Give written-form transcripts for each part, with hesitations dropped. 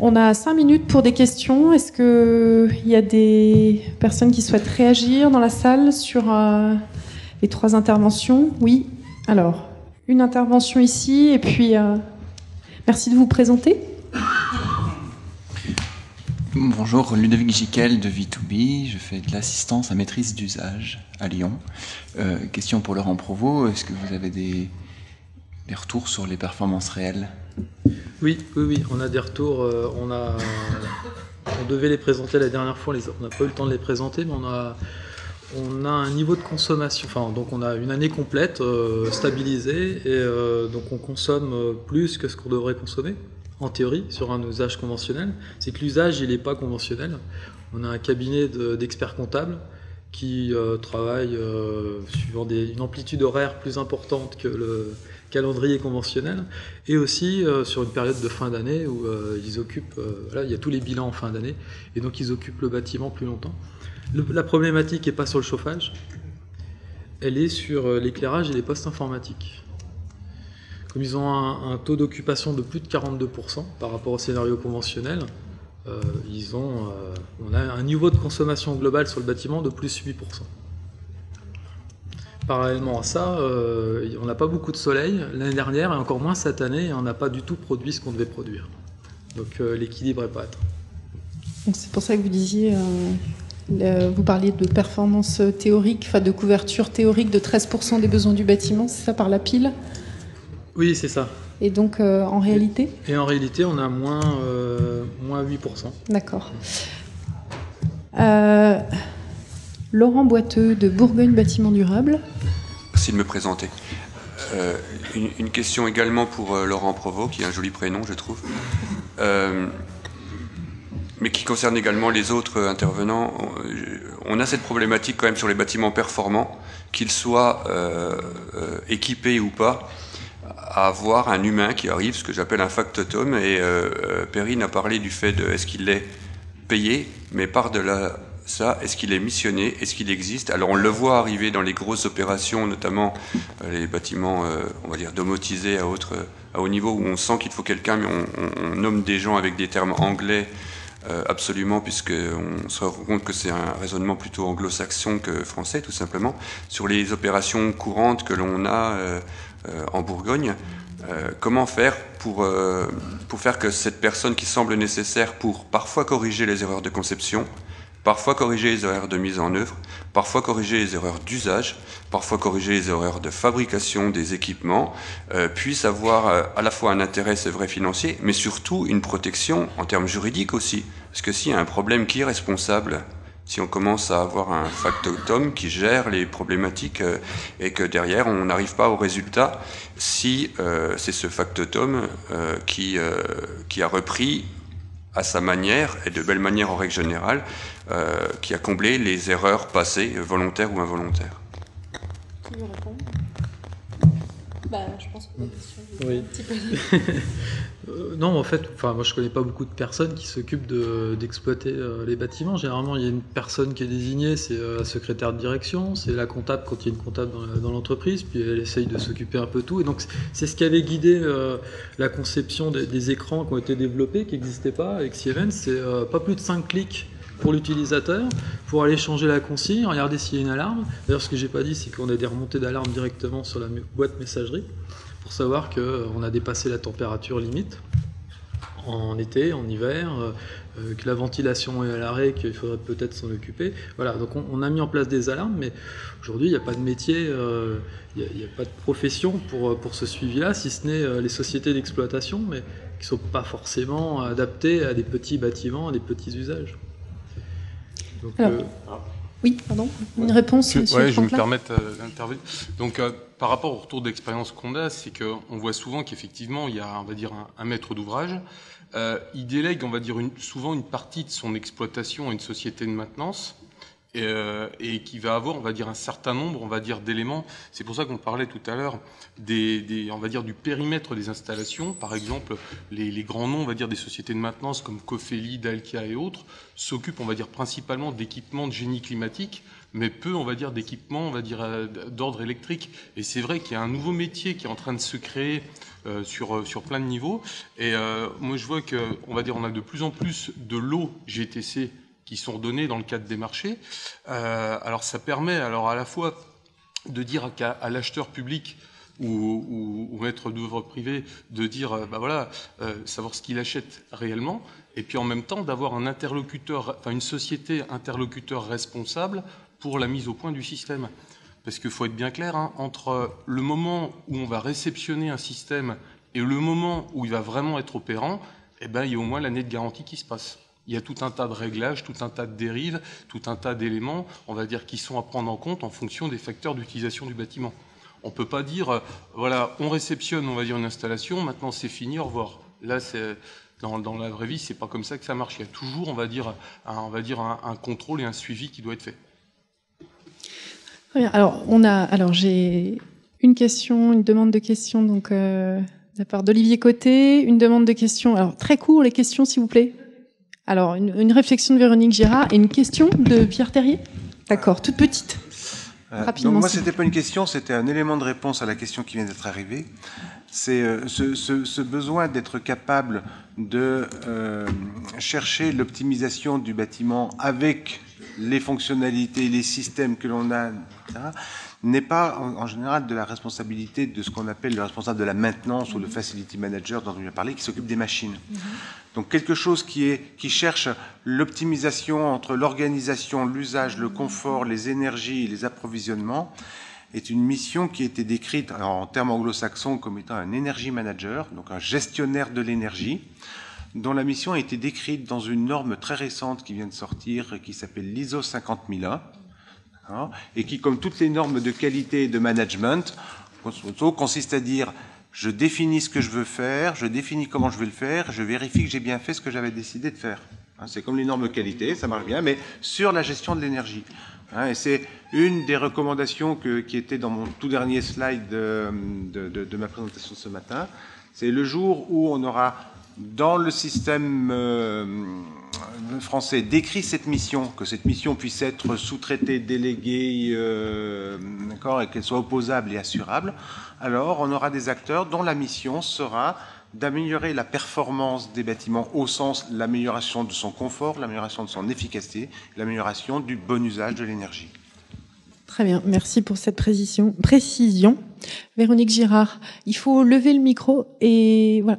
On a 5 minutes pour des questions. Est-ce qu'il y a des personnes qui souhaitent réagir dans la salle sur les 3 interventions? Oui. Alors, une intervention ici, et puis merci de vous présenter. Bonjour, Ludovic Giquel de V2B. Je fais de l'assistance à maîtrise d'usage à Lyon. Question pour Laurent Provost. Est-ce que vous avez des retours sur les performances réelles? Oui, on a des retours. On devait les présenter la dernière fois, on n'a pas eu le temps de les présenter, mais on a un niveau de consommation, donc on a une année complète stabilisée, et donc on consomme plus que ce qu'on devrait consommer, en théorie, sur un usage conventionnel. C'est que l'usage, il n'est pas conventionnel. On a un cabinet d'experts comptables qui travaille suivant une amplitude horaire plus importante que le calendrier conventionnel, et aussi sur une période de fin d'année où ils occupent, il y a tous les bilans en fin d'année, et donc ils occupent le bâtiment plus longtemps. La problématique n'est pas sur le chauffage, elle est sur l'éclairage et les postes informatiques. Comme ils ont un taux d'occupation de plus de 42% par rapport au scénario conventionnel, on a un niveau de consommation globale sur le bâtiment de plus 8%. Parallèlement à ça, on n'a pas beaucoup de soleil l'année dernière, et encore moins cette année, et on n'a pas du tout produit ce qu'on devait produire. Donc l'équilibre n'est pas atteint. Donc c'est pour ça que vous disiez, vous parliez de performance théorique, de couverture théorique de 13% des besoins du bâtiment, c'est ça, par la pile? Oui, c'est ça. Et donc en réalité? Et en réalité, on a moins 8%. D'accord. Laurent Boiteux de Bourgogne Bâtiment Durable. Merci de me présenter. Une question également pour Laurent Provost, qui a un joli prénom, je trouve, mais qui concerne également les autres intervenants. On a cette problématique quand même sur les bâtiments performants, qu'ils soient équipés ou pas, à avoir un humain qui arrive, ce que j'appelle un factotum, et Perrine a parlé du fait de est-ce qu'il est payé, mais par-delà ça, est-ce qu'il est missionné, est-ce qu'il existe? Alors on le voit arriver dans les grosses opérations, notamment les bâtiments, on va dire, domotisés à haut niveau, où on sent qu'il faut quelqu'un, mais on nomme des gens avec des termes anglais absolument, puisqu'on se rend compte que c'est un raisonnement plutôt anglo-saxon que français, tout simplement. Sur les opérations courantes que l'on a en Bourgogne, comment faire pour faire que cette personne qui semble nécessaire pour parfois corriger les erreurs de conception, parfois corriger les erreurs de mise en œuvre, parfois corriger les erreurs d'usage, parfois corriger les erreurs de fabrication des équipements, puisse avoir à la fois un intérêt, c'est vrai, financier, mais surtout une protection en termes juridiques aussi. Parce que s'il y a un problème, qui est responsable? Si on commence à avoir un factotum qui gère les problématiques et que derrière on n'arrive pas au résultat, si c'est ce factotum qui a repris à sa manière, et de belle manière en règle générale, qui a comblé les erreurs passées, volontaires ou involontaires. Qui veut répondre? Je pense que la question est oui. un petit peu... Non, en fait, moi je connais pas beaucoup de personnes qui s'occupent d'exploiter les bâtiments. Généralement, il y a une personne qui est désignée, c'est la secrétaire de direction, c'est la comptable quand il y a une comptable dans l'entreprise, puis elle essaye de s'occuper un peu de tout. Et donc c'est ce qui avait guidé la conception des écrans qui ont été développés, qui n'existaient pas avec Siemens. C'est pas plus de 5 clics pour l'utilisateur, pour aller changer la consigne, regarder s'il y a une alarme. D'ailleurs, ce que j'ai pas dit, c'est qu'on a des remontées d'alarme directement sur la boîte messagerie, pour savoir qu'on a dépassé la température limite en été, en hiver, que la ventilation est à l'arrêt, qu'il faudrait peut-être s'en occuper. Voilà, donc on a mis en place des alarmes, mais aujourd'hui, il n'y a pas de métier, il n'y a pas de profession pour ce suivi-là, si ce n'est les sociétés d'exploitation, mais qui ne sont pas forcément adaptées à des petits bâtiments, à des petits usages. Donc, oui, pardon. Une réponse, monsieur Oui, je me Franklin. permets d'intervenir. Donc, par rapport au retour d'expérience qu'on a, c'est qu'on voit souvent qu'effectivement, il y a, on va dire, un maître d'ouvrage. Il délègue, on va dire, souvent une partie de son exploitation à une société de maintenance. et qui va avoir, on va dire, un certain nombre, on va dire, d'éléments. C'est pour ça qu'on parlait tout à l'heure on va dire, du périmètre des installations. Par exemple, les grands noms, on va dire, des sociétés de maintenance comme Cofeli, Dalkia et autres s'occupent, on va dire, principalement d'équipements de génie climatique, mais peu, on va dire, d'équipements, on va dire, d'ordre électrique. Et c'est vrai qu'il y a un nouveau métier qui est en train de se créer sur plein de niveaux. Et moi, je vois que, on va dire, on a de plus en plus de lots GTC qui sont redonnés dans le cadre des marchés. Alors ça permet alors à la fois de dire à l'acheteur public ou maître d'œuvre privé de dire savoir ce qu'il achète réellement, et puis en même temps d'avoir un interlocuteur, enfin une société interlocuteur responsable pour la mise au point du système. Parce qu'il faut être bien clair, entre le moment où on va réceptionner un système et le moment où il va vraiment être opérant, il y a au moins l'année de garantie qui se passe. Il y a tout un tas de réglages, tout un tas de dérives, tout un tas d'éléments, on va dire, qui sont à prendre en compte en fonction des facteurs d'utilisation du bâtiment. On ne peut pas dire, on réceptionne, on va dire, une installation, maintenant c'est fini, au revoir. Là, dans la vraie vie, c'est pas comme ça que ça marche. Il y a toujours, on va dire, un contrôle et un suivi qui doit être fait. Très bien. Alors j'ai une question, une demande de question, donc de la part d'Olivier Côté, une demande de question. Alors très court, les questions, s'il vous plaît. Alors, une réflexion de Véronique Girard et une question de Pierre Terrier. D'accord, toute petite. Rapidement. Donc moi, c'était pas une question, c'était un élément de réponse à la question qui vient d'être arrivée. C'est ce besoin d'être capable de chercher l'optimisation du bâtiment avec les fonctionnalités, les systèmes que l'on a, etc., n'est pas en général de la responsabilité de ce qu'on appelle le responsable de la maintenance ou le facility manager dont on vient parler, qui s'occupe des machines. Donc quelque chose qui cherche l'optimisation entre l'organisation, l'usage, le confort, les énergies et les approvisionnements est une mission qui a été décrite en termes anglo-saxons comme étant un energy manager, donc un gestionnaire de l'énergie, dont la mission a été décrite dans une norme très récente qui vient de sortir, qui s'appelle l'ISO 50001, et qui, comme toutes les normes de qualité et de management, consiste à dire je définis ce que je veux faire, je définis comment je vais le faire, je vérifie que j'ai bien fait ce que j'avais décidé de faire. C'est comme les normes de qualité, ça marche bien, mais sur la gestion de l'énergie. Et c'est une des recommandations qui était dans mon tout dernier slide de ma présentation de ce matin. C'est le jour où on aura dans le système français décrit cette mission, que cette mission puisse être sous-traitée, déléguée, d'accord, et qu'elle soit opposable et assurable, alors on aura des acteurs dont la mission sera d'améliorer la performance des bâtiments au sens l'amélioration de son confort, l'amélioration de son efficacité, l'amélioration du bon usage de l'énergie. Très bien, merci pour cette précision. Véronique Girard, il faut lever le micro et voilà.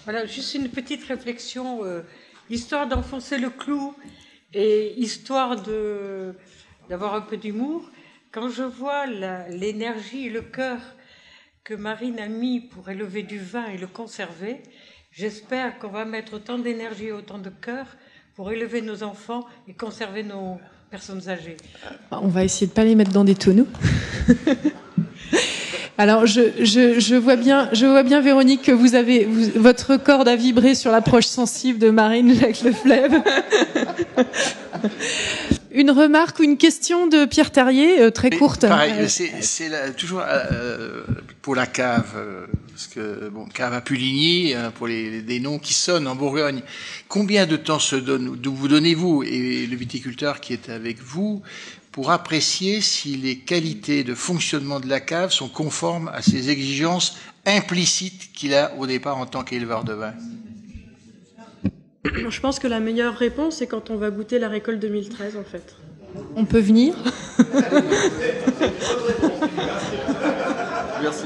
Voilà, juste une petite réflexion, histoire d'enfoncer le clou et histoire d'avoir un peu d'humour. Quand je vois l'énergie et le cœur que Marine a mis pour élever du vin et le conserver, j'espère qu'on va mettre autant d'énergie et autant de cœur pour élever nos enfants et conserver nos personnes âgées. On va essayer de pas les mettre dans des tonneaux. Alors, je vois bien, Véronique, que votre corde a vibré sur l'approche sensible de Marine Jacques Leflèvre. Une remarque ou une question de Pierre Terrier, très courte. Pareil, c'est toujours pour la cave, parce que cave à Puligny, pour des noms qui sonnent en Bourgogne. Combien de temps vous donnez-vous et le viticulteur qui est avec vous pour apprécier si les qualités de fonctionnement de la cave sont conformes à ces exigences implicites qu'il a au départ en tant qu'éleveur de vin? Je pense que la meilleure réponse, c'est quand on va goûter la récolte 2013, en fait. On peut venir.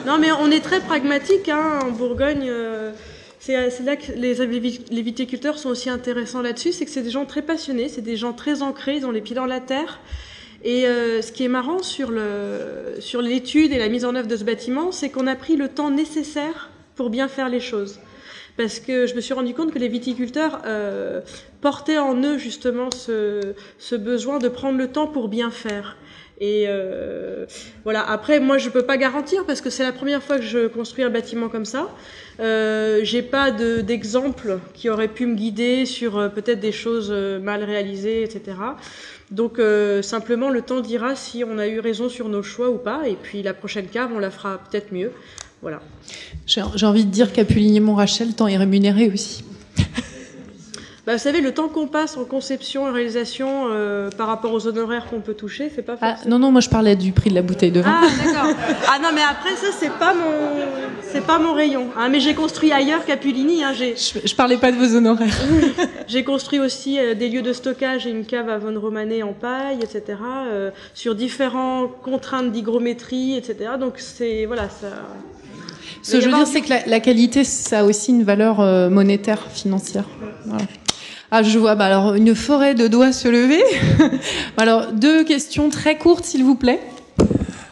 Non, mais on est très pragmatique, en Bourgogne. C'est là que les viticulteurs sont aussi intéressants là-dessus, c'est que c'est des gens très passionnés, c'est des gens très ancrés, ils ont les pieds dans la terre. Et ce qui est marrant sur l'étude et la mise en œuvre de ce bâtiment, c'est qu'on a pris le temps nécessaire pour bien faire les choses. parce que je me suis rendu compte que les viticulteurs portaient en eux justement ce besoin de prendre le temps pour bien faire. Et voilà. Après, moi, je peux pas garantir parce que c'est la première fois que je construis un bâtiment comme ça. J'ai pas d'exemple qui aurait pu me guider sur peut-être des choses mal réalisées, etc. Donc simplement, le temps dira si on a eu raison sur nos choix ou pas. Et puis la prochaine cave, on la fera peut-être mieux. Voilà. J'ai envie de dire qu'à Puligny-Montrachel, le temps est rémunéré aussi. Bah, vous savez, le temps qu'on passe en conception et réalisation par rapport aux honoraires qu'on peut toucher, c'est pas forcément... Non, moi je parlais du prix de la bouteille de vin. Ah, d'accord. Ah non, mais après, ça, c'est pas mon rayon. Hein, mais j'ai construit ailleurs qu'à Puligny. Hein, je parlais pas de vos honoraires. J'ai construit aussi des lieux de stockage et une cave à Von Romanet en paille, etc. Sur différentes contraintes d'hygrométrie, etc. Donc c'est... Voilà, ça... Ce que je veux dire, c'est que la qualité, ça a aussi une valeur monétaire, financière. Voilà. Ah, je vois. Bah alors, une forêt de doigts se lever. Alors, 2 questions très courtes, s'il vous plaît.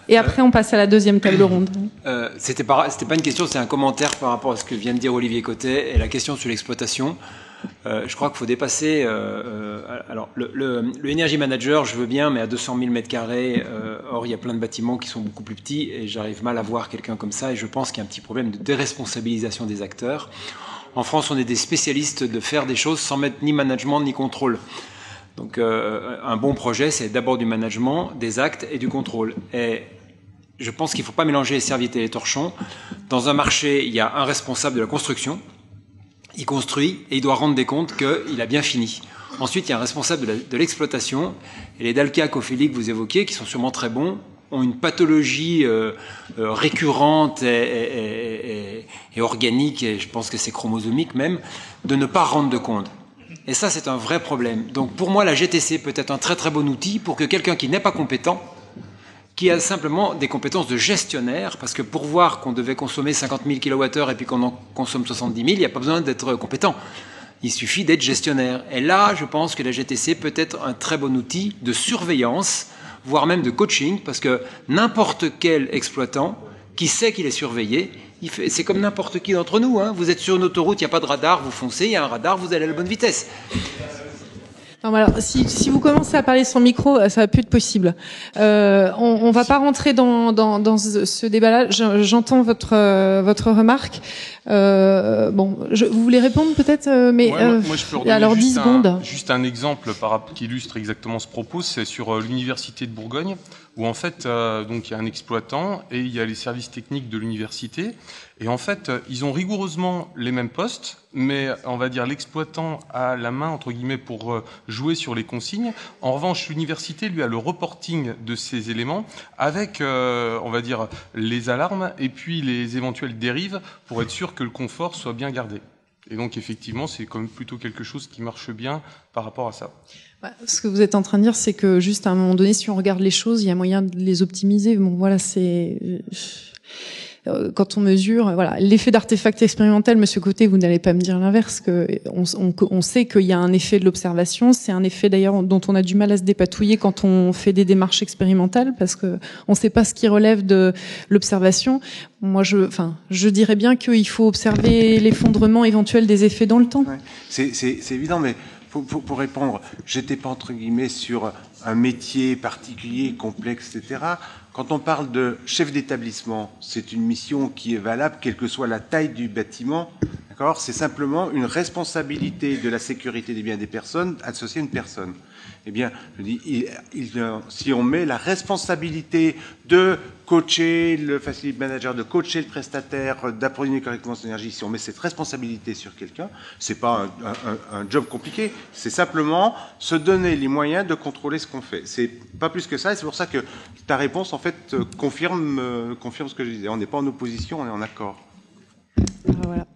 Et après, on passe à la deuxième table ronde. C'était pas une question, c'est un commentaire par rapport à ce que vient de dire Olivier Cotet et la question sur l'exploitation. Je crois qu'il faut dépasser. Alors, le Energy Manager, je veux bien, mais à 200 000 mètres carrés. Or, il y a plein de bâtiments qui sont beaucoup plus petits et j'arrive mal à voir quelqu'un comme ça. Et je pense qu'il y a un petit problème de déresponsabilisation des acteurs. En France, on est des spécialistes de faire des choses sans mettre ni management ni contrôle. Donc, un bon projet, c'est d'abord du management, des actes et du contrôle. Et je pense qu'il ne faut pas mélanger les serviettes et les torchons. Dans un marché, il y a un responsable de la construction. Il construit et il doit rendre des comptes qu'il a bien fini. Ensuite, il y a un responsable de l'exploitation. Et les Dalkia, Cophélie que vous évoquiez, qui sont sûrement très bons, ont une pathologie récurrente et organique, et je pense que c'est chromosomique même, de ne pas rendre de compte. Et ça, c'est un vrai problème. Donc pour moi, la GTC peut être un très très bon outil pour que quelqu'un qui n'est pas compétent, qui a simplement des compétences de gestionnaire, parce que pour voir qu'on devait consommer 50 000 kWh et puis qu'on en consomme 70 000, il n'y a pas besoin d'être compétent. Il suffit d'être gestionnaire. Et là, je pense que la GTC peut être un très bon outil de surveillance, voire même de coaching, parce que n'importe quel exploitant qui sait qu'il est surveillé, c'est comme n'importe qui d'entre nous. Hein. Vous êtes sur une autoroute, il n'y a pas de radar, vous foncez, il y a un radar, vous allez à la bonne vitesse. Non, alors, si vous commencez à parler sans micro, ça va plus être possible. On va pas rentrer dans ce débat-là. J'entends votre remarque. Vous voulez répondre peut-être, mais moi, je peux redonner alors 10 secondes. Juste un exemple qui illustre exactement ce propos, c'est sur l'université de Bourgogne, où en fait, donc il y a un exploitant et il y a les services techniques de l'université. Et en fait, ils ont rigoureusement les mêmes postes, mais on va dire l'exploitant a la main, entre guillemets, pour jouer sur les consignes. En revanche, l'université, lui, a le reporting de ces éléments avec, on va dire, les alarmes et puis les éventuelles dérives pour être sûr que le confort soit bien gardé. Et donc, effectivement, c'est quand même plutôt quelque chose qui marche bien par rapport à ça. Ce que vous êtes en train de dire, c'est que juste à un moment donné, si on regarde les choses, il y a moyen de les optimiser. Bon, voilà, c'est... Quand on mesure, voilà, l'effet d'artefact expérimental, Monsieur Cotet, vous n'allez pas me dire l'inverse, que on sait qu'il y a un effet de l'observation. C'est un effet d'ailleurs dont on a du mal à se dépatouiller quand on fait des démarches expérimentales, parce que on ne sait pas ce qui relève de l'observation. Moi, je dirais bien qu'il faut observer l'effondrement éventuel des effets dans le temps. Ouais, c'est évident, mais pour répondre, j'étais pas entre guillemets sur un métier particulier, complexe, etc. Quand on parle de chef d'établissement, c'est une mission qui est valable, quelle que soit la taille du bâtiment. D'accord ? C'est simplement une responsabilité de la sécurité des biens des personnes associée à une personne. Eh bien, je dis, si on met la responsabilité de coacher le facility manager, de coacher le prestataire, d'approvisionner correctement son énergie, si on met cette responsabilité sur quelqu'un, c'est pas un job compliqué, c'est simplement se donner les moyens de contrôler ce qu'on fait. C'est pas plus que ça, et c'est pour ça que ta réponse, en fait, confirme ce que je disais. On n'est pas en opposition, on est en accord. Voilà.